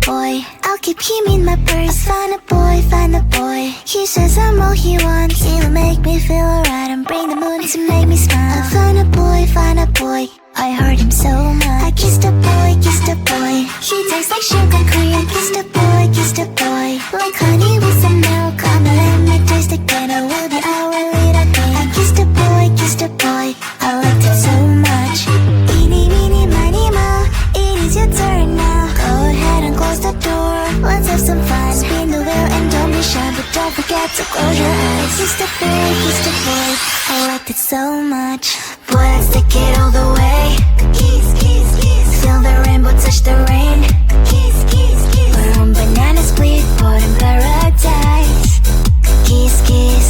boy. I'll keep him in my purse. Find a boy, find a boy. He says I'm all he wants. He'll make me feel alright and bring the moon to make me smile. I find a boy, find a boy. I heard him so much. I kissed a boy, kissed a boy. He tastes like sugar cream. I kissed a boy, kissed a boy. Like honey with some milk. Come and let me taste again. I will be our little king. I kissed a boy, kissed a boy. I liked it so much. Eeny, meeny, miny, moe. It is your turn now. Go ahead and close the door. Let's have some fun. Spin the wheel and don't be shy, but don't forget to close your eyes. Kissed a boy, kissed a boy. I liked it so much. Boy, let's take it all the way. Kiss, kiss, kiss. Feel the rainbow touch the rain. Kiss, kiss, kiss. We're on banana split, pot in paradise. Kiss, kiss.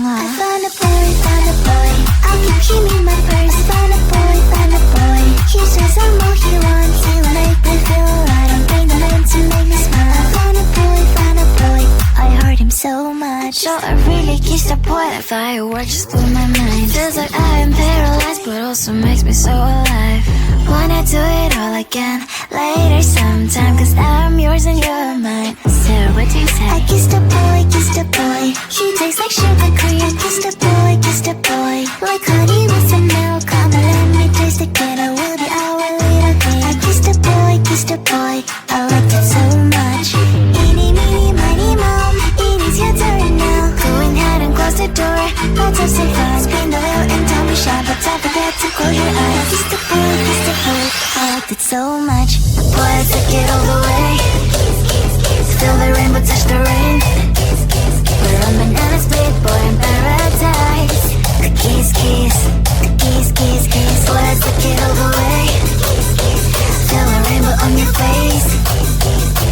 I found a boy, found a boy. I'll keep him in my purse. Found a boy, found a boy. He says I'm all he wants. He'll make me feel alright and bring the moon to make me smile. I found a boy, found a boy. I heard him so much. So I really kissed a boy. That firework just blew my mind. Feels like I am paralyzed, but also makes me so alive. Wanna do it all again later sometime, cause now I'm yours and you're mine. So what do you say? I kissed a boy, kissed a boy. He tastes like sugar cream. I kissed a boy, kissed a boy. Like honey with some milk. Come and let me taste again. I will be our little king. I kissed a boy, kissed a boy. I liked it so much. Eeny, meeny, miny, moe. It is your turn now. Go ahead and close the door. Let's have some fun. Spin the wheel and don't be shy, but don't forget to close your eyes. Kissed a boy, kissed a boy. I liked it so much. Boy, let's take it all the way. Feel the rainbow touch the rain. We're on banana split, boy in paradise. Kiss, kiss, kiss, kiss, kiss. Boy, let's take it all the way. Feel the rainbow on your face.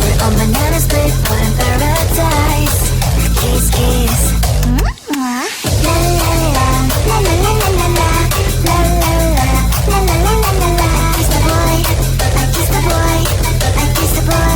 We're on banana split, boy in paradise. Kiss, kiss. La la la, la la la la la la, la la la, la la la la la la. Kiss the boy, I kiss the boy, I kiss the boy.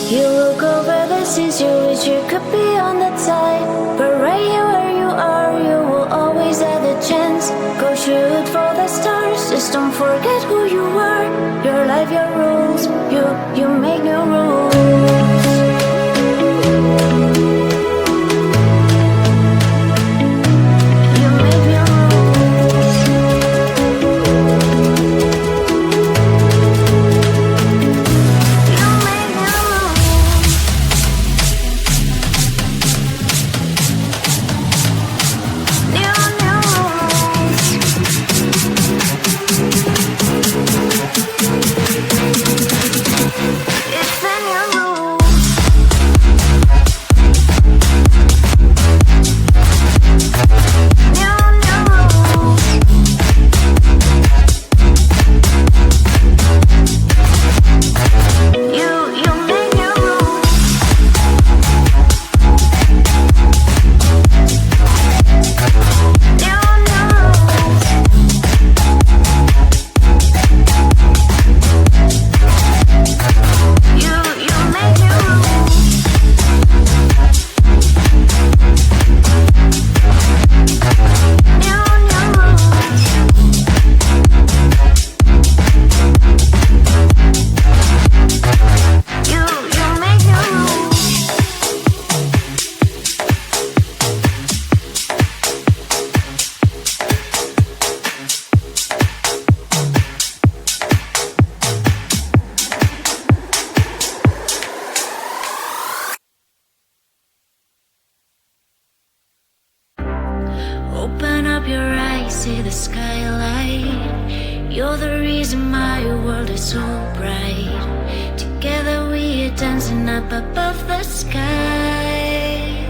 You look over the seas, you wish you could be on that side, but right here where you are, you will always have the chance. Go shoot for the stars, just don't forget who you are. Your life, your rules, you make new rules. Open up your eyes, see the skylight. You're the reason my world is so bright. Together we are dancing up above the sky.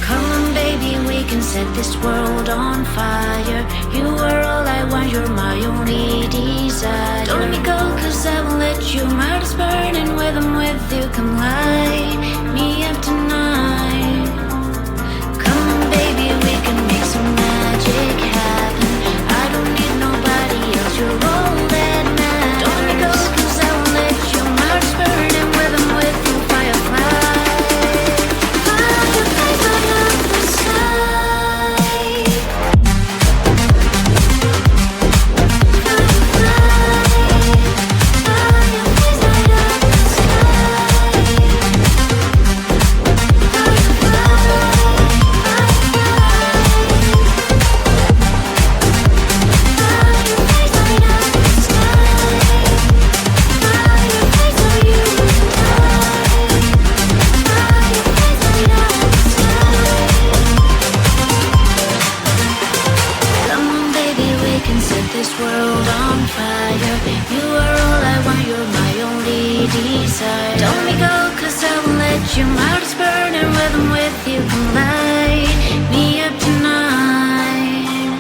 Come on baby, we can set this world on fire. You are all I want, you're my only desire. Don't let me go, cause I won't let you. My heart is burning, when I'm with you, come light me up tonight. Baby, we can make some magic happen. I don't need nobody else, you're all that matters. Don't let me go, cause I won't let you. My heart's burning, when I'm with you, firefly. Firefly, light up the sky. Fireflies, light up the this world on fire. You are all I want, you're my only desire. Don't let me go, cause I won't let you. My heart is burning, when I'm with you, come light me up tonight.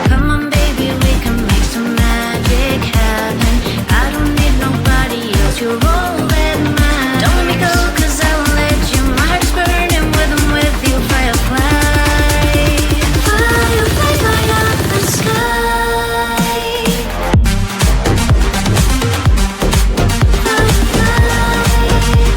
Come on baby, we can make some magic happen. I don't need nobody else, you're all that matters. Don't let me go, cause I won't let you. My heart is burning, when I'm with you, firefly. Fireflies light up the sky. Firefly.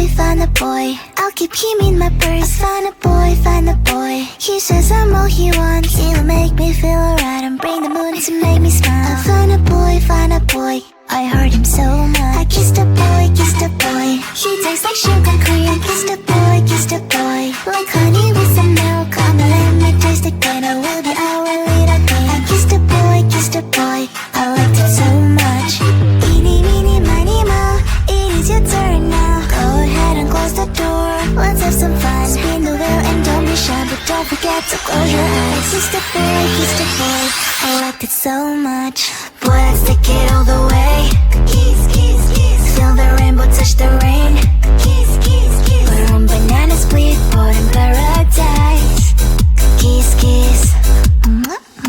boy, find a boy. I'll keep him in my purse. Find a boy, find a boy. He says I'm all he wants. He'll make me feel alright and bring the moon to make me smile. I find a boy, find a boy. I hurt him so much. I kissed a boy, kissed a boy. He tastes like sugar cream. Kissed a boy, kissed a boy. Like honey with some milk. Come and let me taste it good. I will be our little queen. I kissed a boy, kissed a boy. I liked it so much. Eeny, meeny, miny, moe. It is your turn now. Go ahead and close the door. Let's have some fun. Spin the wheel and don't be shy, but don't forget to close your eyes. Kissed a boy, kissed a boy. I liked it so much. Boy, let's take it all the way. Kiss, kiss, kiss. Feel the rainbow touch the rain. Kiss, kiss, kiss. We're on banana split, boat in paradise. Kiss, kiss.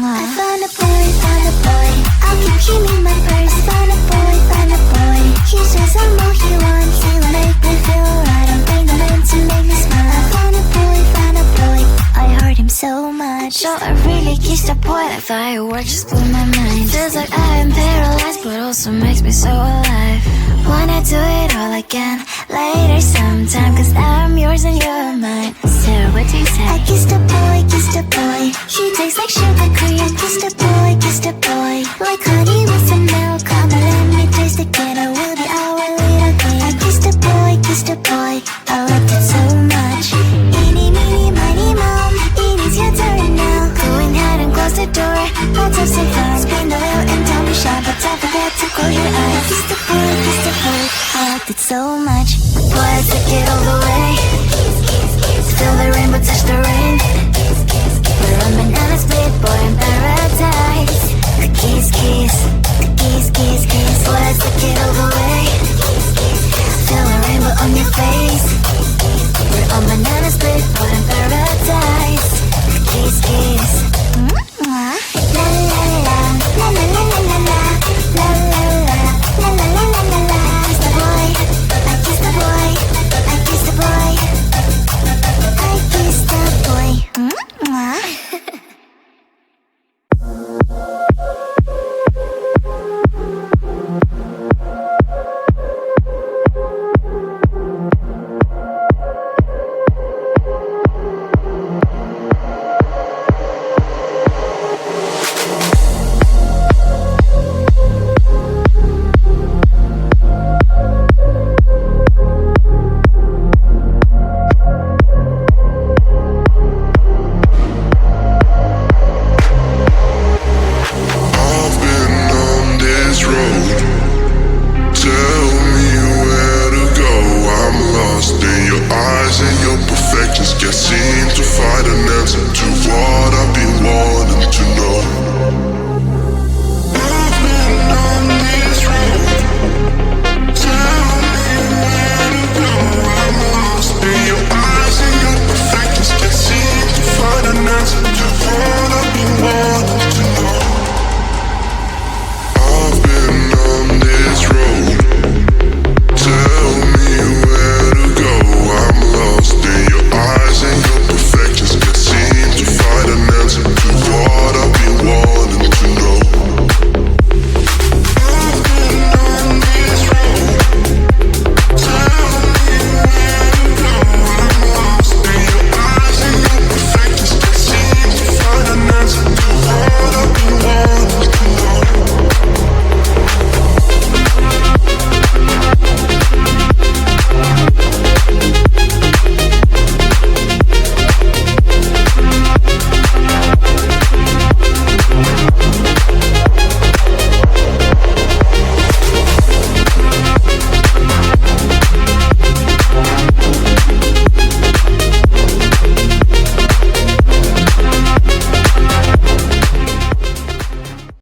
I found a boy, found a boy. I'll keep him in my purse. Found a boy, found a boy. He says I'm all he wants. He'll make me feel alright and bring the moon to make me smile. I found a boy, found a boy. I hurt him so much. So I really kissed a boy. Like fireworks just blew my mind. Feels like I am paralyzed, but also makes me so alive. Wanna do it all again later sometime, cause now I'm yours and you're mine. So what do you say? I kissed a boy, kissed a boy. He tastes like sugar cream. Kissed a boy, kissed a boy. Like honey with some milk. Come and let me taste it good. I will be our little queen. I kissed a boy, kissed a boy. I liked it so much. Eeny, meeny, miny, moe. It is your turn now. Go ahead and close the door. Let's have some fun. Spin the wheel and don't be shy, but don't forget to close your eyes. Kissed a boy, kissed a boy. I liked it so much. Boy, let's take it all the way. Feel the rainbow touch the rain.